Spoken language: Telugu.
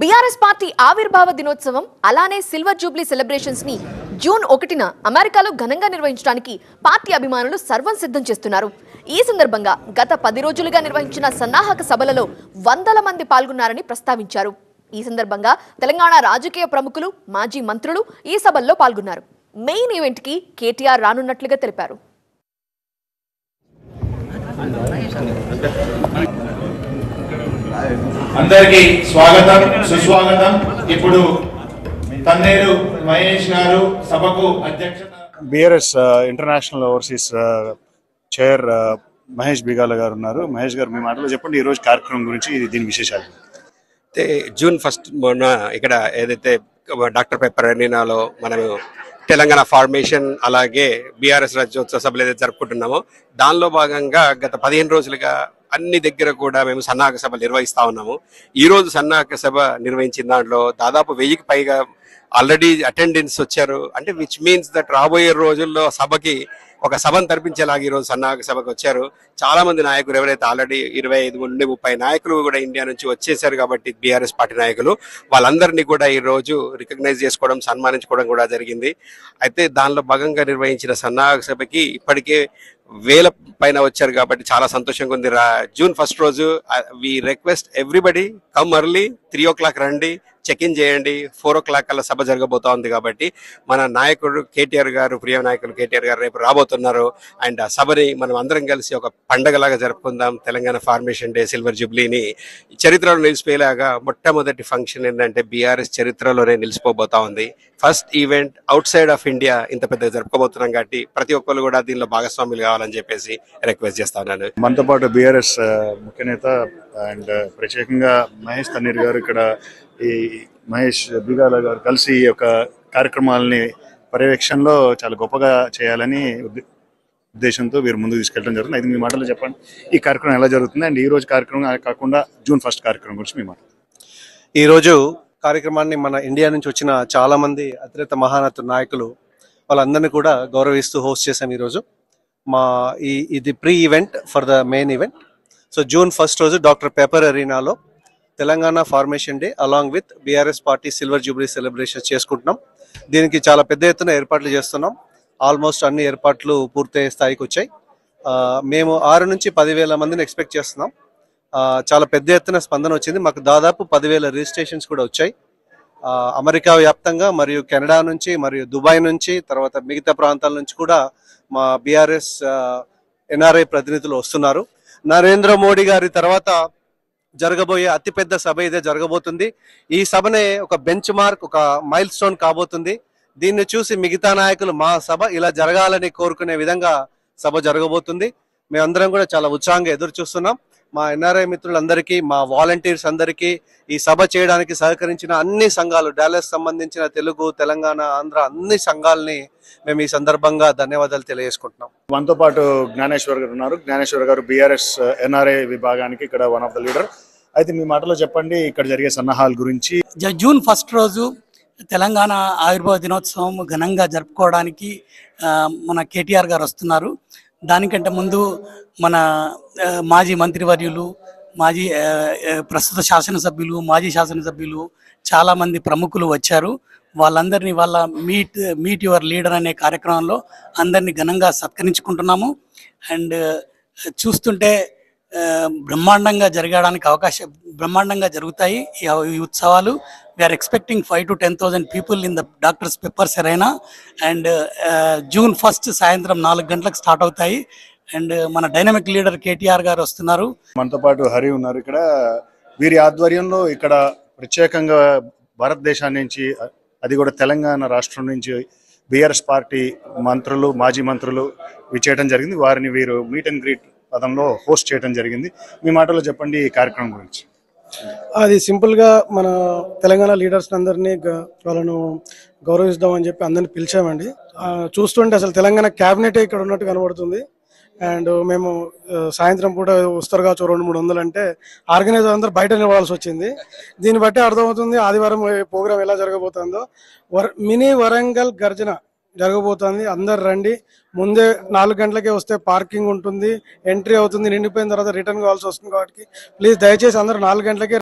బీఆర్ఎస్ పార్టీ ఆవిర్భావ దినోత్సవం అలానే సిల్వర్ జూబ్లీ సెలబ్రేషన్స్ ని జూన్ 1న అమెరికాలో ఘనంగా నిర్వహించడానికి పార్టీ అభిమానులు సర్వం సిద్ధం చేస్తున్నారు. ఈ సందర్భంగా గత 10 రోజులుగా నిర్వహించిన సన్నాహక సభలలో వందల మంది పాల్గొన్నారని ప్రస్తావించారు. ఈ సందర్భంగా తెలంగాణ రాజకీయ ప్రముఖులు, మాజీ మంత్రులు ఈ సభల్లో పాల్గొన్నారు. మెయిన్ ఈవెంట్ కి కేటీఆర్ రానున్నట్లుగా తెలిపారు. అందరికీ స్వాగతం, సుస్వాగతం. ఇప్పుడు తన్నేరు మహేష్ గారు సభకు అధ్యక్షత. BRS international overseas chair Mahesh Bigala గారు ఉన్నారు. మహేష్ గారు, మీ మాటలో చెప్పండి ఈ రోజు కార్యక్రమం గురించి, దీని విశేషాలు. జూన్ 1 మొన్న ఇక్కడ ఏదైతే డాక్టర్ పెప్పర్ అరీనాలో మనము తెలంగాణ ఫార్మేషన్ అలాగే బీఆర్ఎస్ రాజ్యోత్సవ సభలు ఏదైతే జరుపుకుంటున్నామో దానిలో భాగంగా గత 15 రోజులుగా అన్ని దగ్గర కూడా మేము సన్నాహక సభలు నిర్వహిస్తా ఉన్నాము. ఈ రోజు సన్నాహక సభ నిర్వహించిన దాంట్లో దాదాపు 1000కి పైగా ఆల్రెడీ అటెండెన్స్ వచ్చారు. అంటే విచ్ మీన్స్ దట్ రాబోయే రోజుల్లో సభకి ఒక సభను తరపించేలాగా ఈ రోజు సన్నాహక సభకు వచ్చారు. చాలా మంది నాయకులు ఎవరైతే ఆల్రెడీ 25 నుండి 30 నాయకులు కూడా ఇండియా నుంచి వచ్చేసారు. కాబట్టి బీఆర్ఎస్ పార్టీ నాయకులు వాళ్ళందరినీ కూడా ఈ రోజు రికగ్నైజ్ చేసుకోవడం, సన్మానించుకోవడం కూడా జరిగింది. అయితే దానిలో భాగంగా నిర్వహించిన సన్నాహక సభకి ఇప్పటికే 1000 పైన వచ్చారు కాబట్టి చాలా సంతోషంగా ఉంది. జూన్ 1 రోజు we request everybody come early, 3 o'clock రండి, చెక్ ఇన్ చేయండి. 4 o'clock కల్లా సభ జరగబోతా ఉంది. కాబట్టి మన నాయకుడు కేటీఆర్ గారు, ప్రియ నాయకులు కేటీఆర్ గారు రేపు రాబోతున్నారు. అండ్ ఆ సభని మనం అందరం కలిసి ఒక పండగలాగా జరుపుకుందాం. తెలంగాణ ఫార్మేషన్ డే, సిల్వర్ జూబ్లీని చరిత్రలో నిలిచిపోయేలాగా మొట్టమొదటి ఫంక్షన్ ఏంటంటే బీఆర్ఎస్ చరిత్రలోనే నిలిచిపోబోతా ఉంది. First event out side of India ఇంత పెద్దగా జరుపుకోబోతున్నాం. కాబట్టి ప్రతి ఒక్కరు కూడా దీనిలో భాగస్వాములు కావాలని చెప్పేసి రిక్వెస్ట్ చేస్తాను. మనతో పాటు బీఆర్ఎస్ ముఖ్య నేత అండ్ ప్రత్యేకంగా మహేష్ తన్నీర్ గారు, ఇక్కడ ఈ మహేష్ బిగాల గారు కలిసి ఈ యొక్క కార్యక్రమాలని పర్యవేక్షణలో చాలా గొప్పగా చేయాలని ఉద్దేశంతో వీరు ముందుకు తీసుకెళ్ళడం జరుగుతుంది. అయితే మీ మాటలు చెప్పండి, ఈ కార్యక్రమం ఎలా జరుగుతుంది అండ్ ఈ రోజు కార్యక్రమం కాకుండా జూన్ 1 కార్యక్రమం గురించి మీ మాట. ఈరోజు కార్యక్రమాన్ని మన ఇండియా నుంచి వచ్చిన చాలా మంది అతిరేత మహానత నాయకులు వాళ్ళందరినీ కూడా గౌరవిస్తూ హోస్ట్ చేశాం. ఈరోజు ఇది pre event for the main event. So June 1 రోజు డాక్టర్ పెప్పర్ అరీనాలో Telangana formation day along with BRS party silver jubilee celebration చేసుకుంటున్నాం. దీనికి చాలా పెద్ద ఎత్తున ఏర్పాట్లు చేస్తున్నాం. ఆల్మోస్ట్ అన్ని ఏర్పాట్లు పూర్తయ్యే స్థాయికి వచ్చాయి. మేము 6 నుంచి 10,000 మందిని ఎక్స్పెక్ట్ చేస్తున్నాం. చాలా పెద్ద ఎత్తున స్పందన వచ్చింది. మాకు దాదాపు 10,000 రిజిస్ట్రేషన్స్ కూడా వచ్చాయి. అమెరికా వ్యాప్తంగా మరియు కెనడా నుంచి మరియు దుబాయ్ నుంచి తర్వాత మిగతా ప్రాంతాల నుంచి కూడా మా బీఆర్ఎస్ ఎన్ఆర్ఐ ప్రతినిధులు వస్తున్నారు. నరేంద్ర మోడీ గారి తర్వాత జరగబోయే అతిపెద్ద సభ ఇదే జరగబోతుంది. ఈ సభనే ఒక బెంచ్ మార్క్, ఒక మైల్ స్టోన్ కాబోతుంది. దీన్ని చూసి మిగతా నాయకులు మా సభ ఇలా జరగాలని కోరుకునే విధంగా సభ జరగబోతుంది. మేమందరం కూడా చాలా ఉత్సాహంగా ఎదురు చూస్తున్నాం. మా ఎన్ఆర్ఐ మిత్రులందరికీ, మా వాలంటీర్స్ అందరికీ, ఈ సభ చేయడానికి సహకరించిన అన్ని సంఘాలు, డాలస్ సంబంధించిన తెలుగు, తెలంగాణ, ఆంధ్ర అన్ని సంఘాలని మేము ఈ సందర్భంగా ధన్యవాదాలు తెలియజేసుకుంటున్నాం. మనతో పాటు జ్ఞానేశ్వర్ గారు ఉన్నారు. జ్ఞానేశ్వర్ గారు బీఆర్ఎస్ ఎన్ఆర్ఐ విభాగానికి ఇక్కడ వన్ ఆఫ్ ద లీడర్. అయితే మీ మాటలో చెప్పండి ఇక్కడ జరిగే సన్నాహాల గురించి. జూన్ 1 రోజు తెలంగాణ ఆవిర్భావ దినోత్సవం ఘనంగా జరుపుకోవడానికి మన కేటీఆర్ గారు వస్తున్నారు. దానికంటే ముందు మన మాజీ మంత్రివర్యులు, మాజీ ప్రస్తుత శాసనసభ్యులు, మాజీ శాసనసభ్యులు చాలామంది ప్రముఖులు వచ్చారు. వాళ్ళందరినీ వాళ్ళ మీట్ యువర్ లీడర్ అనే కార్యక్రమంలో అందరినీ ఘనంగా సత్కరించుకుంటున్నాము. అండ్ చూస్తుంటే బ్రహ్మాండంగా బ్రహ్మాండంగా జరుగుతాయి ఈ ఉత్సవాలు. We are expecting 5,000 to 10,000 people in the doctor's peppers arena. And June 1 సాయంత్రం 4 గంటలకు స్టార్ట్ అవుతాయి. అండ్ మన డైనమిక్ లీడర్ కేటీఆర్ గారు వస్తున్నారు. మనతో పాటు హరి ఉన్నారు. ఇక్కడ వీరి ఆధ్వర్యంలో ఇక్కడ ప్రత్యేకంగా భారతదేశం నుంచి, అది కూడా తెలంగాణ రాష్ట్రం నుంచి బీఆర్ఎస్ పార్టీ మంత్రులు, మాజీ మంత్రులు విచ్చేయడం జరిగింది. వారిని వీరు మీట్ అండ్ గ్రీట్ పదంలో హోస్ట్ చేయడం జరిగింది. మీ మాటలో చెప్పండి ఈ కార్యక్రమం గురించి. అది సింపుల్గా మన తెలంగాణ లీడర్స్ అందరినీ వాళ్ళను గౌరవిస్తామని చెప్పి అందరినీ పిలిచామండి. చూస్తుంటే అసలు తెలంగాణ క్యాబినెటే ఇక్కడ ఉన్నట్టు కనబడుతుంది. అండ్ మేము సాయంత్రం పూట వస్తారు కావచ్చు 200-300 అంటే ఆర్గనైజర్ అందరూ బయట నిలబడాల్సి వచ్చింది. దీన్ని బట్టి అర్థమవుతుంది ఆదివారం ప్రోగ్రామ్ ఎలా జరగబోతుందో. మినీ వరంగల్ గర్జన జరగబోతోంది. అందరు రండి. ముందే 4 గంటలకే వస్తే పార్కింగ్ ఉంటుంది, ఎంట్రీ అవుతుంది. నిండిపోయిన తర్వాత రిటర్న్ కావాల్సి వస్తుంది. కాబట్టి ప్లీజ్ దయచేసి అందరూ 4 గంటలకే